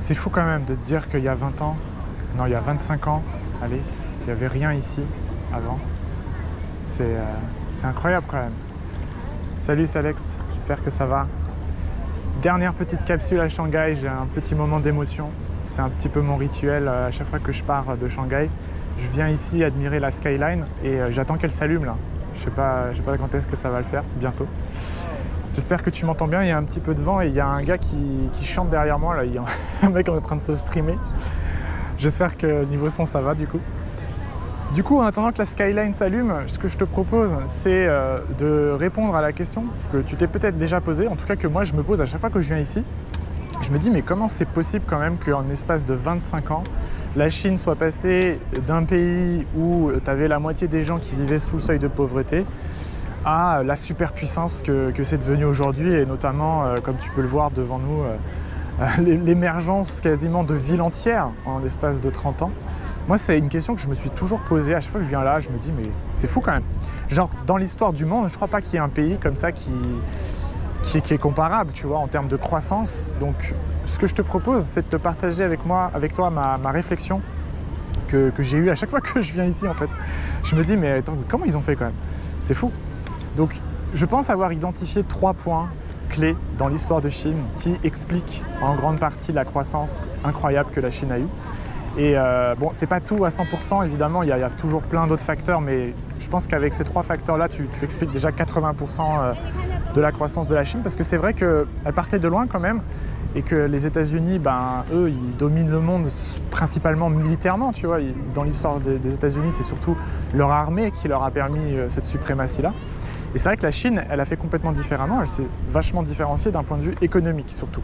C'est fou quand même de te dire qu'il y a 20 ans, non, il y a 25 ans, allez, il n'y avait rien ici avant. C'est incroyable quand même. Salut, c'est Alex, j'espère que ça va. Dernière petite capsule à Shanghai, j'ai un petit moment d'émotion. C'est un petit peu mon rituel à chaque fois que je pars de Shanghai. Je viens ici admirer la skyline et j'attends qu'elle s'allume là. Je sais pas quand est-ce que ça va le faire, bientôt. J'espère que tu m'entends bien, il y a un petit peu de vent et il y a un gars qui chante derrière moi là. Il y a un mec en train de se streamer. J'espère que niveau son ça va du coup. Du coup, en attendant que la skyline s'allume, ce que je te propose, c'est de répondre à la question que tu t'es peut-être déjà posée, en tout cas que moi je me pose à chaque fois que je viens ici. Je me dis, mais comment c'est possible quand même qu'en l'espace de 25 ans, la Chine soit passée d'un pays où tu avais la moitié des gens qui vivaient sous le seuil de pauvreté à la superpuissance que c'est devenu aujourd'hui, et notamment, comme tu peux le voir devant nous, l'émergence quasiment de villes entières en l'espace de 30 ans. Moi, c'est une question que je me suis toujours posée. À chaque fois que je viens là, je me dis, mais c'est fou quand même. Genre, dans l'histoire du monde, je ne crois pas qu'il y ait un pays comme ça qui est comparable, tu vois, en termes de croissance. Donc, ce que je te propose, c'est de te partager avec toi, ma réflexion que j'ai eue à chaque fois que je viens ici, en fait. Je me dis, mais attends, comment ils ont fait quand même? C'est fou. Donc, je pense avoir identifié 3 points clés dans l'histoire de Chine qui expliquent en grande partie la croissance incroyable que la Chine a eue. Et bon, c'est pas tout à 100%, évidemment, il y a toujours plein d'autres facteurs, mais je pense qu'avec ces 3 facteurs-là, tu expliques déjà 80% de la croissance de la Chine, parce que c'est vrai qu'elle partait de loin quand même, et que les États-Unis, ben, eux, ils dominent le monde principalement militairement, tu vois. Dans l'histoire des États-Unis, c'est surtout leur armée qui leur a permis cette suprématie-là. Et c'est vrai que la Chine, elle a fait complètement différemment, elle s'est vachement différenciée d'un point de vue économique surtout.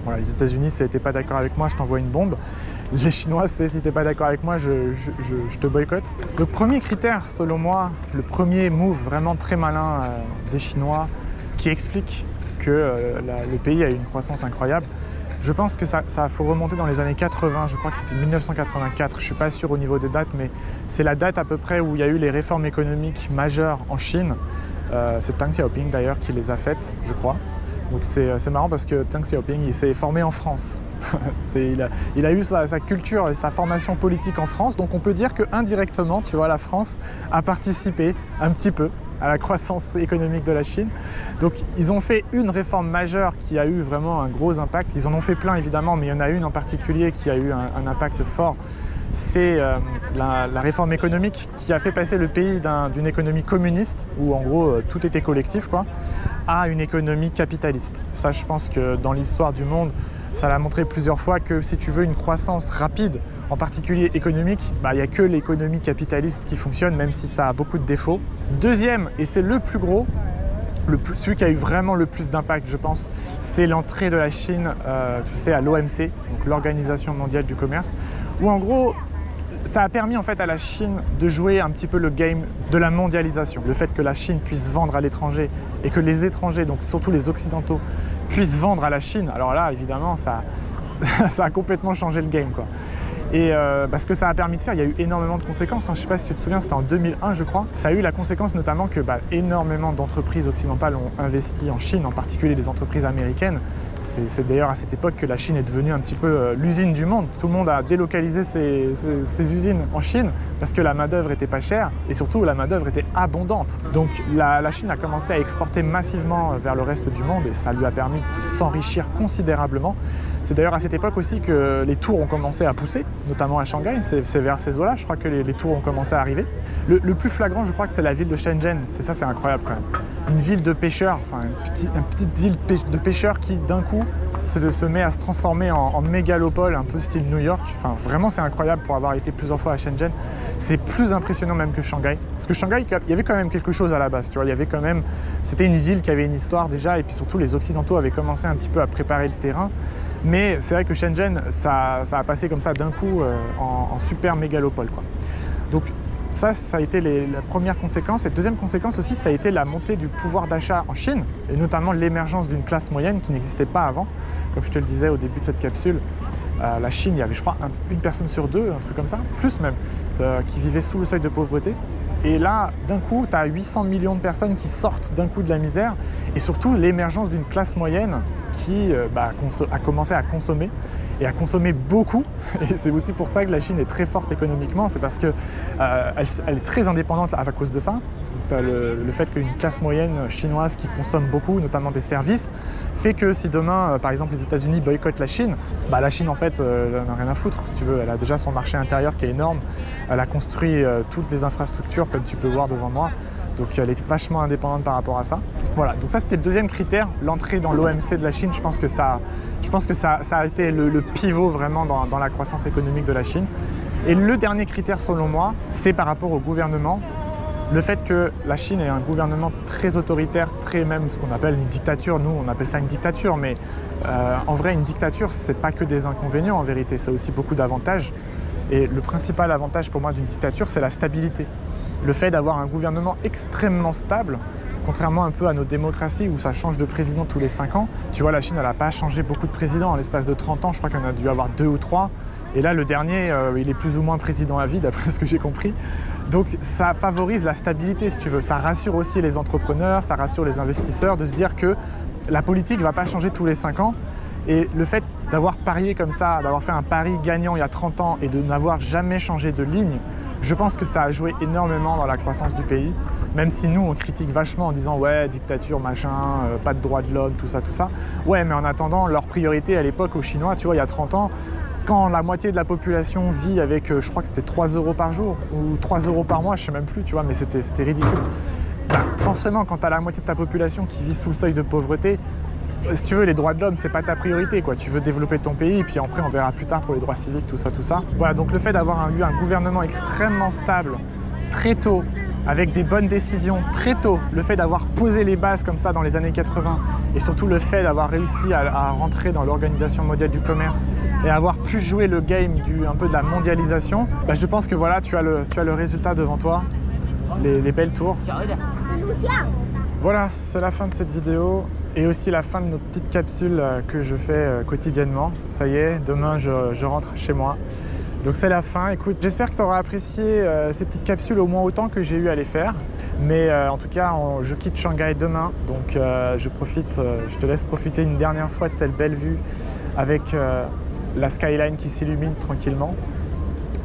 Voilà, les États-Unis, si t'es pas d'accord avec moi, je t'envoie une bombe. Les Chinois, c'est si t'es pas d'accord avec moi, je te boycotte. Le premier critère, selon moi, le premier move vraiment très malin des Chinois qui explique que le pays a eu une croissance incroyable, je pense que ça faut remonter dans les années 80, je crois que c'était 1984, je suis pas sûr au niveau des dates, mais c'est la date à peu près où il y a eu les réformes économiques majeures en Chine. C'est Deng Xiaoping d'ailleurs qui les a faites, je crois. Donc c'est marrant parce que Deng Xiaoping, il s'est formé en France. il a eu sa culture et sa formation politique en France, donc on peut dire qu'indirectement, tu vois, la France a participé un petit peu à la croissance économique de la Chine. Donc ils ont fait une réforme majeure qui a eu vraiment un gros impact. Ils en ont fait plein évidemment, mais il y en a une en particulier qui a eu un impact fort. C'est la réforme économique qui a fait passer le pays d'une économie communiste, où en gros tout était collectif, quoi, à une économie capitaliste. Ça, je pense que dans l'histoire du monde, ça l'a montré plusieurs fois que si tu veux une croissance rapide, en particulier économique, il n'y a que l'économie capitaliste qui fonctionne, même si ça a beaucoup de défauts. Deuxième, et c'est le plus gros, celui qui a eu vraiment le plus d'impact, je pense, c'est l'entrée de la Chine, tu sais, à l'OMC, donc l'Organisation mondiale du commerce, où en gros, ça a permis en fait à la Chine de jouer un petit peu le game de la mondialisation. Le fait que la Chine puisse vendre à l'étranger et que les étrangers, donc surtout les occidentaux, puissent vendre à la Chine, alors là, évidemment, ça a complètement changé le game, quoi. Et ce que ça a permis de faire, il y a eu énormément de conséquences. Je ne sais pas si tu te souviens, c'était en 2001, je crois. Ça a eu la conséquence notamment que énormément d'entreprises occidentales ont investi en Chine, en particulier les entreprises américaines. C'est d'ailleurs à cette époque que la Chine est devenue un petit peu l'usine du monde. Tout le monde a délocalisé ses usines en Chine parce que la main-d'œuvre était pas chère et surtout la main-d'œuvre était abondante. Donc la Chine a commencé à exporter massivement vers le reste du monde et ça lui a permis de s'enrichir considérablement. C'est d'ailleurs à cette époque aussi que les tours ont commencé à pousser, notamment à Shanghai. C'est vers ces eaux-là, je crois que les tours ont commencé à arriver. Le plus flagrant, je crois que c'est la ville de Shenzhen. C'est incroyable quand même. Une ville de pêcheurs, enfin une petite ville de pêcheurs qui d'un coup se met à se transformer en mégalopole, un peu style New York. Enfin, vraiment, c'est incroyable pour avoir été plusieurs fois à Shenzhen. C'est plus impressionnant même que Shanghai. Parce que Shanghai, il y avait quand même quelque chose à la base. Tu vois, il y avait quand même, c'était une ville qui avait une histoire déjà, et puis surtout les Occidentaux avaient commencé un petit peu à préparer le terrain. Mais c'est vrai que Shenzhen, ça a passé comme ça d'un coup en super mégalopole, quoi. Donc ça a été la première conséquence. Et deuxième conséquence aussi, ça a été la montée du pouvoir d'achat en Chine, et notamment l'émergence d'une classe moyenne qui n'existait pas avant. Comme je te le disais au début de cette capsule, la Chine, il y avait, je crois, une personne sur deux, un truc comme ça, plus même, qui vivait sous le seuil de pauvreté. Et là, d'un coup, tu as 800 millions de personnes qui sortent d'un coup de la misère et surtout l'émergence d'une classe moyenne qui a commencé à consommer et à consommer beaucoup. Et c'est aussi pour ça que la Chine est très forte économiquement, c'est parce qu'elle elle est très indépendante à cause de ça. Tu as le fait qu'une classe moyenne chinoise qui consomme beaucoup, notamment des services, fait que si demain, par exemple, les États-Unis boycottent la Chine, la Chine en fait n'a rien à foutre, si tu veux. Elle a déjà son marché intérieur qui est énorme, elle a construit toutes les infrastructures comme tu peux voir devant moi, donc elle est vachement indépendante par rapport à ça. Voilà, donc ça c'était le deuxième critère, l'entrée dans l'OMC de la Chine. Je pense que ça a été le pivot vraiment dans la croissance économique de la Chine. Et le dernier critère selon moi, c'est par rapport au gouvernement. Le fait que la Chine ait un gouvernement très autoritaire, très même ce qu'on appelle une dictature, nous on appelle ça une dictature, mais en vrai une dictature c'est pas que des inconvénients en vérité, c'est aussi beaucoup d'avantages. Et le principal avantage pour moi d'une dictature, c'est la stabilité. Le fait d'avoir un gouvernement extrêmement stable, contrairement un peu à nos démocraties où ça change de président tous les 5 ans. Tu vois, la Chine, elle n'a pas changé beaucoup de présidents en l'espace de 30 ans. Je crois qu'il y en a dû avoir 2 ou 3. Et là, le dernier, il est plus ou moins président à vie, d'après ce que j'ai compris. Donc, ça favorise la stabilité, si tu veux. Ça rassure aussi les entrepreneurs, ça rassure les investisseurs de se dire que la politique ne va pas changer tous les 5 ans. Et le fait d'avoir parié comme ça, d'avoir fait un pari gagnant il y a 30 ans et de n'avoir jamais changé de ligne, je pense que ça a joué énormément dans la croissance du pays, même si nous, on critique vachement en disant « ouais, dictature, machin, pas de droits de l'homme, tout ça, tout ça ». Ouais, mais en attendant, leur priorité à l'époque aux Chinois, tu vois, il y a 30 ans, quand la moitié de la population vit avec, je crois que c'était 3 € par jour ou 3 € par mois, je sais même plus, tu vois, mais c'était ridicule. Forcément, quand tu as la moitié de ta population qui vit sous le seuil de pauvreté, si tu veux, les droits de l'homme, c'est pas ta priorité, quoi. Tu veux développer ton pays et puis après, on verra plus tard pour les droits civiques, tout ça, tout ça. Voilà, donc le fait d'avoir eu un gouvernement extrêmement stable, très tôt, avec des bonnes décisions, très tôt, le fait d'avoir posé les bases comme ça dans les années 80 et surtout le fait d'avoir réussi à rentrer dans l'Organisation mondiale du commerce et avoir pu jouer le game un peu de la mondialisation, je pense que voilà, tu as le résultat devant toi, les belles tours. Voilà, c'est la fin de cette vidéo. Et aussi la fin de nos petites capsules que je fais quotidiennement. Ça y est, demain je rentre chez moi. Donc c'est la fin. Écoute, j'espère que tu auras apprécié ces petites capsules au moins autant que j'ai eu à les faire. Mais en tout cas, je quitte Shanghai demain. Donc je te laisse profiter une dernière fois de cette belle vue avec la skyline qui s'illumine tranquillement.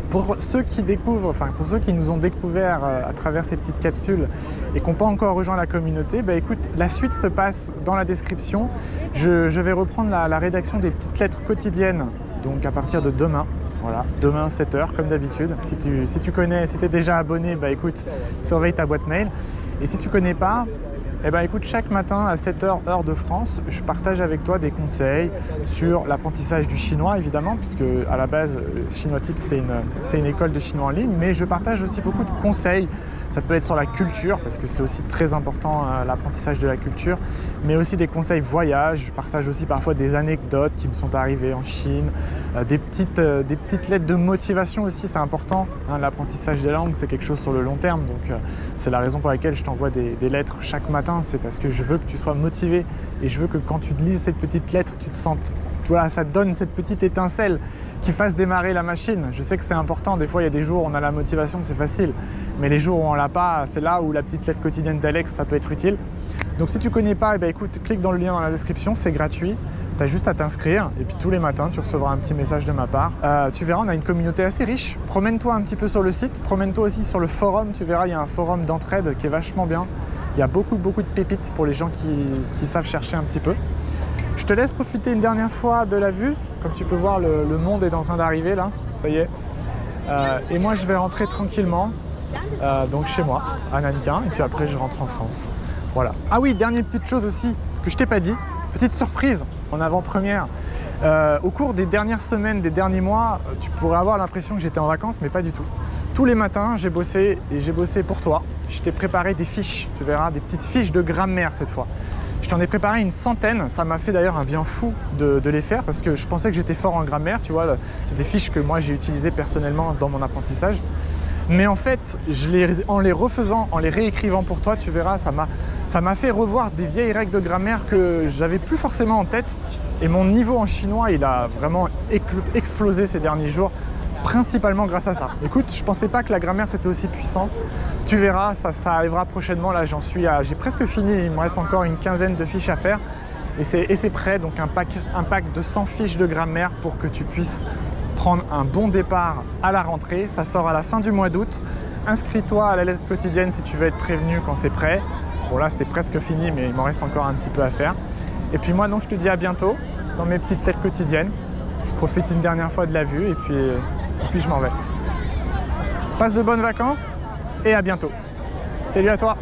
Pour ceux qui découvrent, pour ceux qui nous ont découvert à travers ces petites capsules et qui n'ont pas encore rejoint la communauté, écoute, la suite se passe dans la description. Je vais reprendre la rédaction des petites lettres quotidiennes, donc à partir de demain. Voilà, demain 7h comme d'habitude. Si tu connais, si tu es déjà abonné, écoute, surveille ta boîte mail. Et si tu ne connais pas, écoute, chaque matin à 7h heure de France, je partage avec toi des conseils sur l'apprentissage du chinois évidemment, puisque à la base, Chinois Tips c'est une école de chinois en ligne, mais je partage aussi beaucoup de conseils. Ça peut être sur la culture, parce que c'est aussi très important l'apprentissage de la culture, mais aussi des conseils voyage. Je partage aussi parfois des anecdotes qui me sont arrivées en Chine, des petites lettres de motivation aussi, c'est important. L'apprentissage des langues, c'est quelque chose sur le long terme, donc c'est la raison pour laquelle je t'envoie des lettres chaque matin, c'est parce que je veux que tu sois motivé et je veux que quand tu lises cette petite lettre, tu te sentes, voilà, ça te donne cette petite étincelle qui fasse démarrer la machine. Je sais que c'est important, des fois il y a des jours où on a la motivation, c'est facile, mais les jours où on l'a pas, c'est là où la petite lettre quotidienne d'Alex, ça peut être utile. Donc si tu connais pas, écoute, clique dans le lien dans la description, c'est gratuit, tu as juste à t'inscrire et puis tous les matins tu recevras un petit message de ma part. Tu verras, on a une communauté assez riche, promène-toi un petit peu sur le site, promène-toi aussi sur le forum, tu verras, il y a un forum d'entraide qui est vachement bien. Il y a beaucoup de pépites pour les gens qui savent chercher un petit peu. Je te laisse profiter une dernière fois de la vue. Comme tu peux voir, le monde est en train d'arriver là, ça y est. Et moi, je vais rentrer tranquillement, donc chez moi, à Nankin, et puis après, je rentre en France. Voilà. Ah oui, dernière petite chose aussi que je t'ai pas dit, petite surprise en avant-première. Au cours des dernières semaines, des derniers mois, tu pourrais avoir l'impression que j'étais en vacances, mais pas du tout. Tous les matins, j'ai bossé et j'ai bossé pour toi. Je t'ai préparé des fiches, tu verras, des petites fiches de grammaire cette fois. Je t'en ai préparé une centaine, ça m'a fait d'ailleurs un bien fou de les faire parce que je pensais que j'étais fort en grammaire, tu vois, c'est des fiches que moi j'ai utilisées personnellement dans mon apprentissage. Mais en fait, en les refaisant, en les réécrivant pour toi, tu verras, ça m'a fait revoir des vieilles règles de grammaire que j'avais plus forcément en tête. Et mon niveau en chinois, il a vraiment explosé ces derniers jours principalement grâce à ça. Écoute, je pensais pas que la grammaire c'était aussi puissant. Tu verras, ça arrivera prochainement. Là, j'ai presque fini. Il me reste encore une quinzaine de fiches à faire. Et c'est prêt, donc un pack de 100 fiches de grammaire pour que tu puisses prendre un bon départ à la rentrée. Ça sort à la fin du mois d'août. Inscris-toi à la lettre quotidienne si tu veux être prévenu quand c'est prêt. Bon là, c'est presque fini, mais il m'en reste encore un petit peu à faire. Et puis moi, non, je te dis à bientôt dans mes petites lettres quotidiennes. Je profite une dernière fois de la vue et puis je m'en vais. Passe de bonnes vacances et à bientôt. Salut à toi!